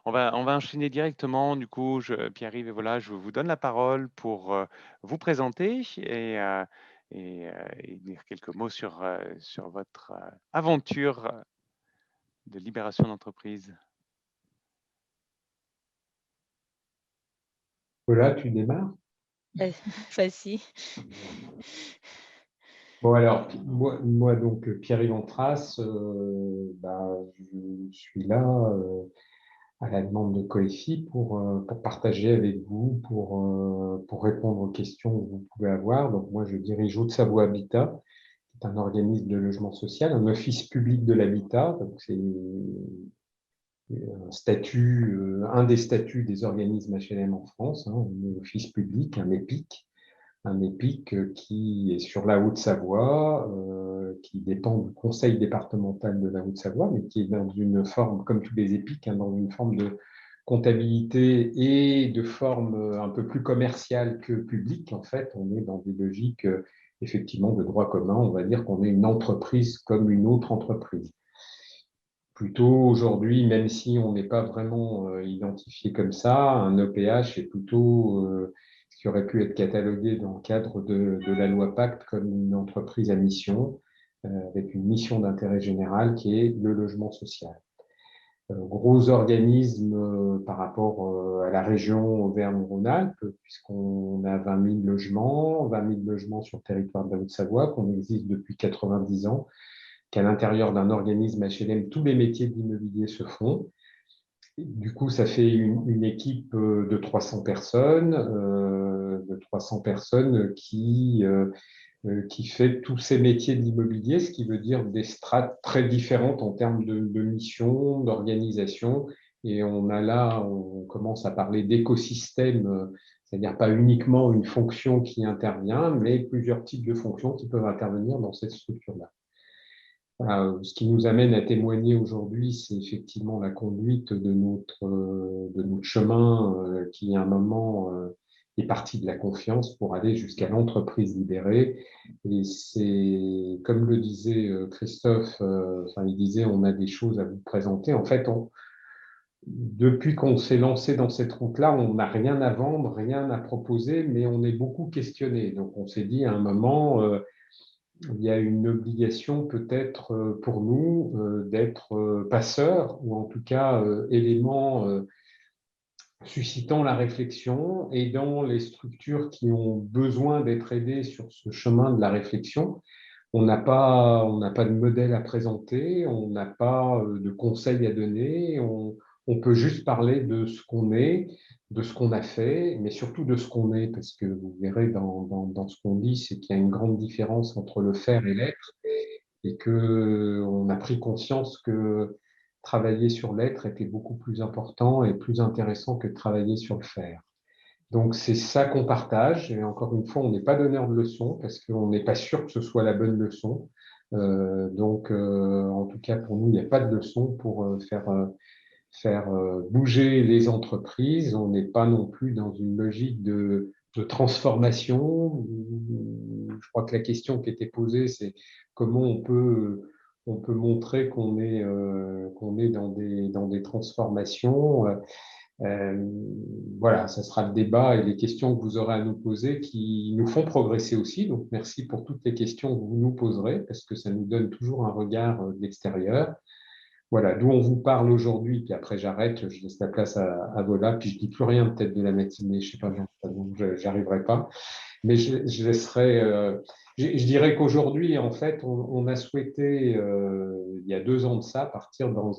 On va enchaîner directement. Du coup, Pierre-Yves, et voilà, je vous donne la parole pour vous présenter et dire quelques mots sur votre aventure de libération d'entreprise. Voilà, tu démarres. Vas-y. Bon, alors, moi donc, Pierre-Yves Antras, je suis là à la demande de Coefi pour partager avec vous, pour répondre aux questions que vous pouvez avoir. Donc, moi, je dirige Haute-Savoie Habitat, qui est un organisme de logement social, un office public de l'habitat. Donc, c'est un des statuts des organismes HLM en France, hein, un office public, un EPIC qui est sur la Haute-Savoie, qui dépend du conseil départemental de la Haute-Savoie, mais qui est dans une forme, comme tous les EPIC, hein, dans une forme de comptabilité et de forme un peu plus commerciale que publique. En fait, on est dans des logiques effectivement de droit commun. On va dire qu'on est une entreprise comme une autre entreprise. Plutôt aujourd'hui, même si on n'est pas vraiment identifié comme ça, un EPH est plutôt ce qui aurait pu être catalogué dans le cadre de la loi Pacte comme une entreprise à mission, avec une mission d'intérêt général qui est le logement social. Gros organisme par rapport à la région Auvergne-Rhône-Alpes, puisqu'on a 20 000 logements sur le territoire de la Haute-Savoie, qu'on existe depuis 90 ans, qu'à l'intérieur d'un organisme HLM, tous les métiers de l'immobilier se font. Du coup, ça fait une équipe de 300 personnes qui fait tous ces métiers de l'immobilier, ce qui veut dire des strates très différentes en termes de mission, d'organisation. Et on commence à parler d'écosystème, c'est-à-dire pas uniquement une fonction qui intervient, mais plusieurs types de fonctions qui peuvent intervenir dans cette structure-là. Ce qui nous amène à témoigner aujourd'hui, c'est effectivement la conduite de notre chemin qui, à un moment, est parti de la confiance pour aller jusqu'à l'entreprise libérée. Et c'est, comme le disait Christophe, il disait, on a des choses à vous présenter. En fait, depuis qu'on s'est lancé dans cette route-là, on n'a rien à vendre, rien à proposer, mais on est beaucoup questionné. Donc, on s'est dit à un moment, il y a une obligation peut-être pour nous d'être passeurs ou en tout cas éléments suscitant la réflexion, aidant les structures qui ont besoin d'être aidées sur ce chemin de la réflexion. On n'a pas de modèle à présenter, on n'a pas de conseils à donner, on peut juste parler de ce qu'on est, de ce qu'on a fait, mais surtout de ce qu'on est, parce que vous verrez dans ce qu'on dit, c'est qu'il y a une grande différence entre le faire et l'être, et que on a pris conscience que travailler sur l'être était beaucoup plus important et plus intéressant que de travailler sur le faire. Donc, c'est ça qu'on partage. Et encore une fois, on n'est pas donneur de leçons parce qu'on n'est pas sûr que ce soit la bonne leçon. En tout cas, pour nous, il n'y a pas de leçon pour faire bouger les entreprises. On n'est pas non plus dans une logique de transformation. Je crois que la question qui était posée, c'est comment on peut montrer qu'on est dans des transformations. Voilà, ça sera le débat et les questions que vous aurez à nous poser qui nous font progresser aussi. Donc, merci pour toutes les questions que vous nous poserez parce que ça nous donne toujours un regard de l'extérieur. Voilà, d'où on vous parle aujourd'hui, puis après j'arrête, je laisse la place à Vola, puis je dis plus rien peut-être de la matinée, je sais pas, j'arriverai pas, mais je laisserai. Je dirais qu'aujourd'hui, en fait, on a souhaité, il y a 2 ans de ça, partir dans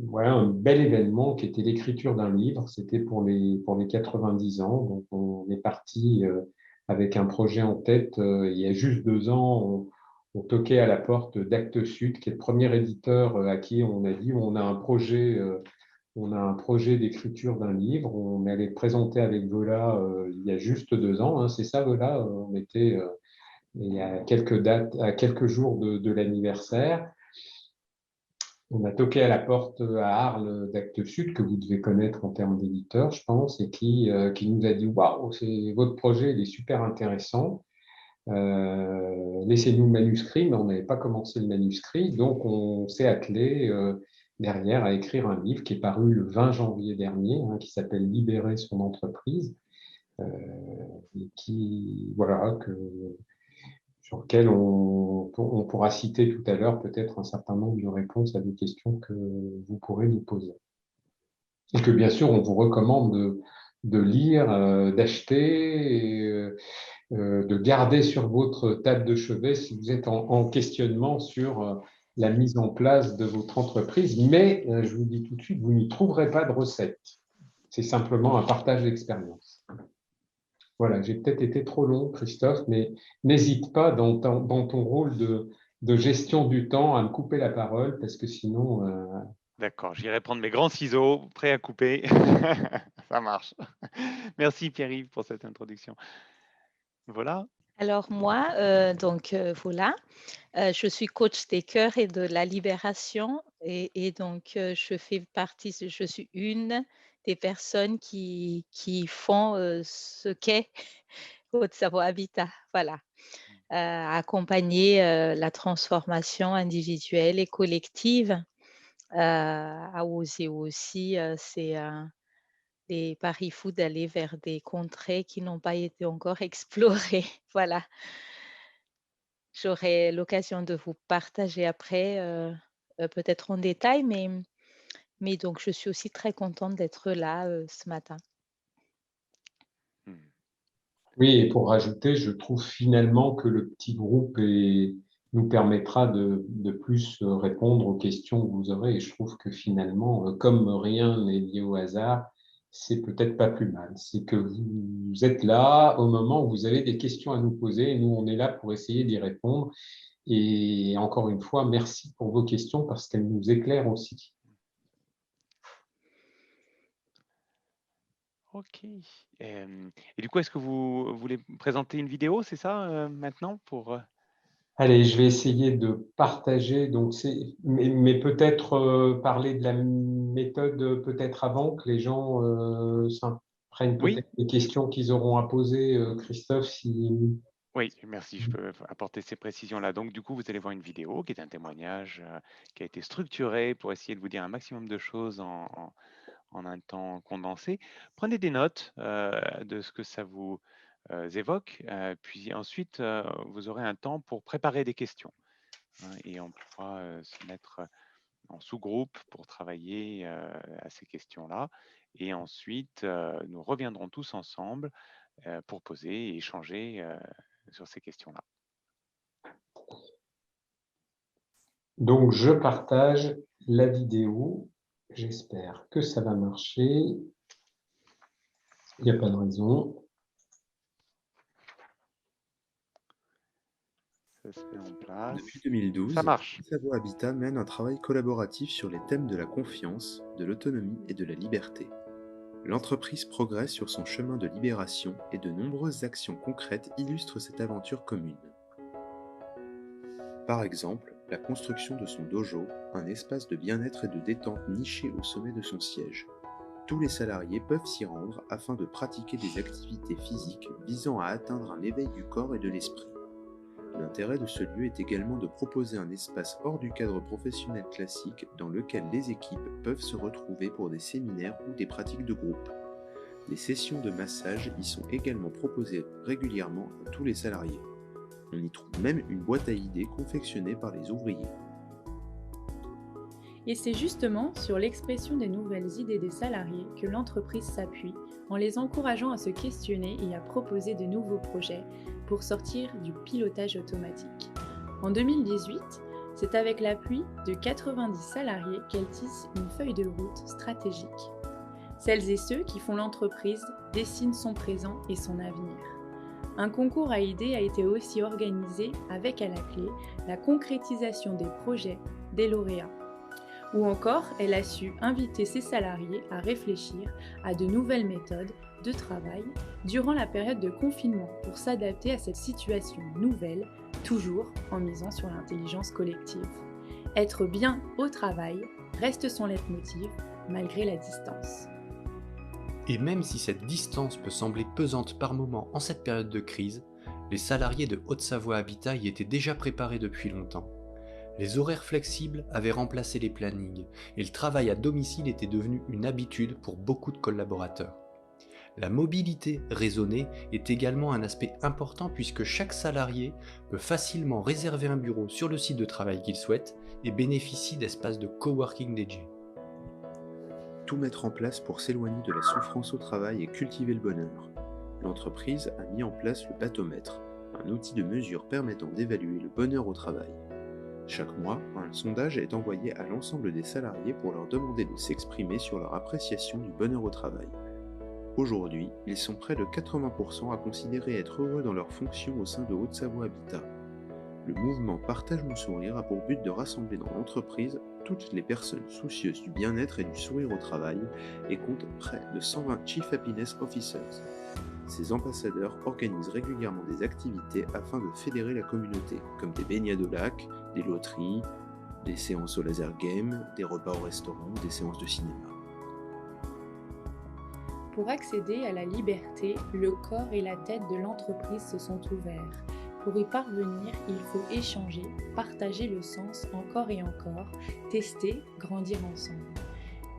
voilà, un bel événement qui était l'écriture d'un livre. C'était pour les 90 ans. Donc, on est parti avec un projet en tête. Il y a juste 2 ans, on toquait à la porte d'Actes Sud, qui est le premier éditeur à qui on a dit on a un projet d'écriture d'un livre. On allait le présenter avec Vola il y a juste 2 ans. Hein, c'est ça, Vola. On était il y a quelques dates, à quelques jours de l'anniversaire. On a toqué à la porte à Arles d'Actes Sud, que vous devez connaître en termes d'éditeur, je pense, et qui nous a dit waouh, votre projet, il est super intéressant. Laissez-nous le manuscrit, mais on n'avait pas commencé le manuscrit, donc on s'est attelé derrière à écrire un livre qui est paru le 20 janvier dernier, qui s'appelle Libérer son entreprise, et sur lequel on pourra citer tout à l'heure peut-être un certain nombre de réponses à des questions que vous pourrez nous poser. Et que bien sûr, on vous recommande de lire, d'acheter, et, de garder sur votre table de chevet si vous êtes en questionnement sur la mise en place de votre entreprise. Mais je vous dis tout de suite, vous n'y trouverez pas de recette. C'est simplement un partage d'expérience. Voilà, j'ai peut-être été trop long, Christophe, mais n'hésite pas dans ton rôle de gestion du temps à me couper la parole parce que sinon... D'accord, j'irai prendre mes grands ciseaux, prêts à couper. Ça marche. Merci Pierre-Yves pour cette introduction. Voilà. Alors moi, voilà, je suis coach des cœurs et de la libération et donc je suis une des personnes qui font ce qu'est Haute-Savoie Habitat. Voilà, accompagner la transformation individuelle et collective, à oser aussi des paris fous d'aller vers des contrées qui n'ont pas été encore explorées. Voilà. J'aurai l'occasion de vous partager après, peut-être en détail, mais donc je suis aussi très contente d'être là, ce matin. Hmm. Oui, et pour rajouter, je trouve finalement que le petit groupe nous permettra de plus répondre aux questions que vous aurez. Et je trouve que finalement, comme rien n'est lié au hasard, c'est peut-être pas plus mal. C'est que vous êtes là au moment où vous avez des questions à nous poser. Et nous, on est là pour essayer d'y répondre. Et encore une fois, merci pour vos questions parce qu'elles nous éclairent aussi. Ok. Et du coup, est-ce que vous voulez présenter une vidéo, c'est ça, maintenant pour... Allez, je vais essayer de partager. Donc mais peut-être parler de la méthode peut-être avant que les gens prennent Oui, peut-être les questions qu'ils auront à poser. Christophe, si... oui, merci, je peux apporter ces précisions-là. Donc, du coup, vous allez voir une vidéo qui est un témoignage qui a été structuré pour essayer de vous dire un maximum de choses en un temps condensé. Prenez des notes de ce que ça vous évoque, puis ensuite, vous aurez un temps pour préparer des questions, hein, et on pourra se mettre en sous-groupe pour travailler à ces questions-là. Et ensuite, nous reviendrons tous ensemble pour poser et échanger sur ces questions-là. Donc, je partage la vidéo. J'espère que ça va marcher. Il n'y a pas de raison. Ça se met en place. Depuis 2012, Ça marche. Haute-Savoie Habitat mène un travail collaboratif sur les thèmes de la confiance, de l'autonomie et de la liberté. L'entreprise progresse sur son chemin de libération et de nombreuses actions concrètes illustrent cette aventure commune. Par exemple, la construction de son dojo, un espace de bien-être et de détente niché au sommet de son siège. Tous les salariés peuvent s'y rendre afin de pratiquer des activités physiques visant à atteindre un éveil du corps et de l'esprit. L'intérêt de ce lieu est également de proposer un espace hors du cadre professionnel classique dans lequel les équipes peuvent se retrouver pour des séminaires ou des pratiques de groupe. Des sessions de massage y sont également proposées régulièrement à tous les salariés. On y trouve même une boîte à idées confectionnée par les ouvriers. Et c'est justement sur l'expression des nouvelles idées des salariés que l'entreprise s'appuie en les encourageant à se questionner et à proposer de nouveaux projets pour sortir du pilotage automatique. En 2018, c'est avec l'appui de 90 salariés qu'elle tisse une feuille de route stratégique. Celles et ceux qui font l'entreprise dessinent son présent et son avenir. Un concours à idées a été aussi organisé avec à la clé la concrétisation des projets des lauréats. Ou encore, elle a su inviter ses salariés à réfléchir à de nouvelles méthodes de travail durant la période de confinement pour s'adapter à cette situation nouvelle, toujours en misant sur l'intelligence collective. Être bien au travail reste son leitmotiv malgré la distance. Et même si cette distance peut sembler pesante par moments en cette période de crise, les salariés de Haute-Savoie Habitat y étaient déjà préparés depuis longtemps. Les horaires flexibles avaient remplacé les plannings et le travail à domicile était devenu une habitude pour beaucoup de collaborateurs. La mobilité raisonnée est également un aspect important puisque chaque salarié peut facilement réserver un bureau sur le site de travail qu'il souhaite et bénéficie d'espaces de coworking dédiés. Tout mettre en place pour s'éloigner de la souffrance au travail et cultiver le bonheur. L'entreprise a mis en place le bathomètre, un outil de mesure permettant d'évaluer le bonheur au travail. Chaque mois, un sondage est envoyé à l'ensemble des salariés pour leur demander de s'exprimer sur leur appréciation du bonheur au travail. Aujourd'hui, ils sont près de 80% à considérer être heureux dans leurs fonctions au sein de Haute-Savoie Habitat. Le mouvement Partage mon sourire a pour but de rassembler dans l'entreprise toutes les personnes soucieuses du bien-être et du sourire au travail et compte près de 120 Chief Happiness Officers. Ces ambassadeurs organisent régulièrement des activités afin de fédérer la communauté, comme des baignades au lac, des loteries, des séances au laser game, des repas au restaurant, des séances de cinéma. Pour accéder à la liberté, le corps et la tête de l'entreprise se sont ouverts. Pour y parvenir, il faut échanger, partager le sens encore et encore, tester, grandir ensemble.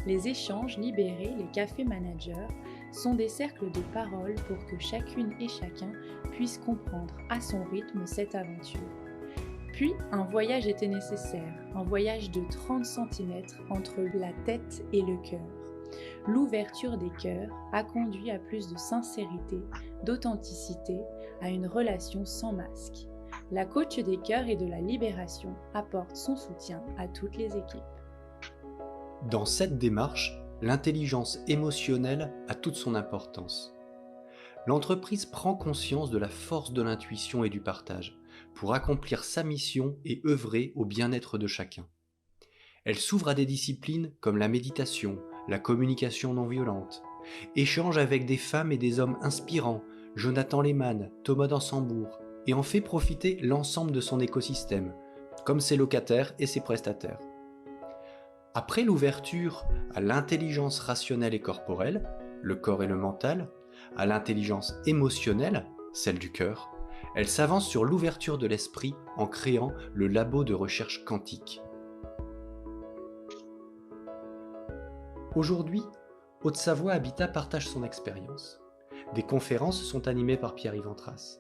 Les échanges libérés, les cafés managers, sont des cercles de parole pour que chacune et chacun puisse comprendre à son rythme cette aventure. Puis, un voyage était nécessaire, un voyage de 30 cm entre la tête et le cœur. L'ouverture des cœurs a conduit à plus de sincérité, d'authenticité, à une relation sans masque. La coach des cœurs et de la libération apporte son soutien à toutes les équipes. Dans cette démarche, l'intelligence émotionnelle a toute son importance. L'entreprise prend conscience de la force de l'intuition et du partage pour accomplir sa mission et œuvrer au bien-être de chacun. Elle s'ouvre à des disciplines comme la méditation, la communication non violente, échange avec des femmes et des hommes inspirants, Jonathan Lehmann, Thomas Dansembourg, et en fait profiter l'ensemble de son écosystème, comme ses locataires et ses prestataires. Après l'ouverture à l'intelligence rationnelle et corporelle, le corps et le mental, à l'intelligence émotionnelle, celle du cœur, elle s'avance sur l'ouverture de l'esprit en créant le labo de recherche quantique. Aujourd'hui, Haute-Savoie Habitat partage son expérience. Des conférences sont animées par Pierre-Yves Antras.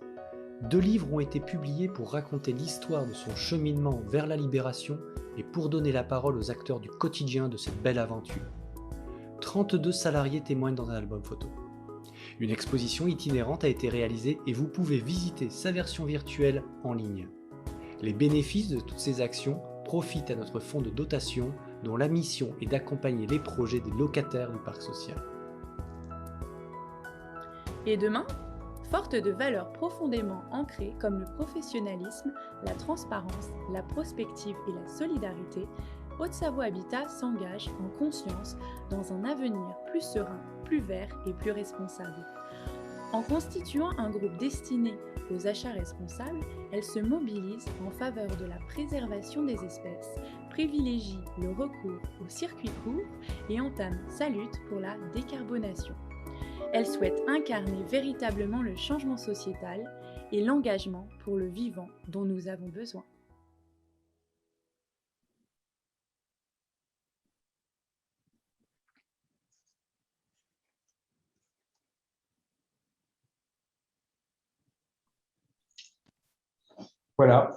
2 livres ont été publiés pour raconter l'histoire de son cheminement vers la libération et pour donner la parole aux acteurs du quotidien de cette belle aventure. 32 salariés témoignent dans un album photo. Une exposition itinérante a été réalisée et vous pouvez visiter sa version virtuelle en ligne. Les bénéfices de toutes ces actions profitent à notre fonds de dotation dont la mission est d'accompagner les projets des locataires du parc social. Et demain, forte de valeurs profondément ancrées comme le professionnalisme, la transparence, la prospective et la solidarité, Haute-Savoie Habitat s'engage en conscience dans un avenir plus serein, plus vert et plus responsable. En constituant un groupe destiné aux achats responsables, elle se mobilise en faveur de la préservation des espèces, privilégie le recours aux circuits courts et entame sa lutte pour la décarbonation. Elle souhaite incarner véritablement le changement sociétal et l'engagement pour le vivant dont nous avons besoin. Voilà.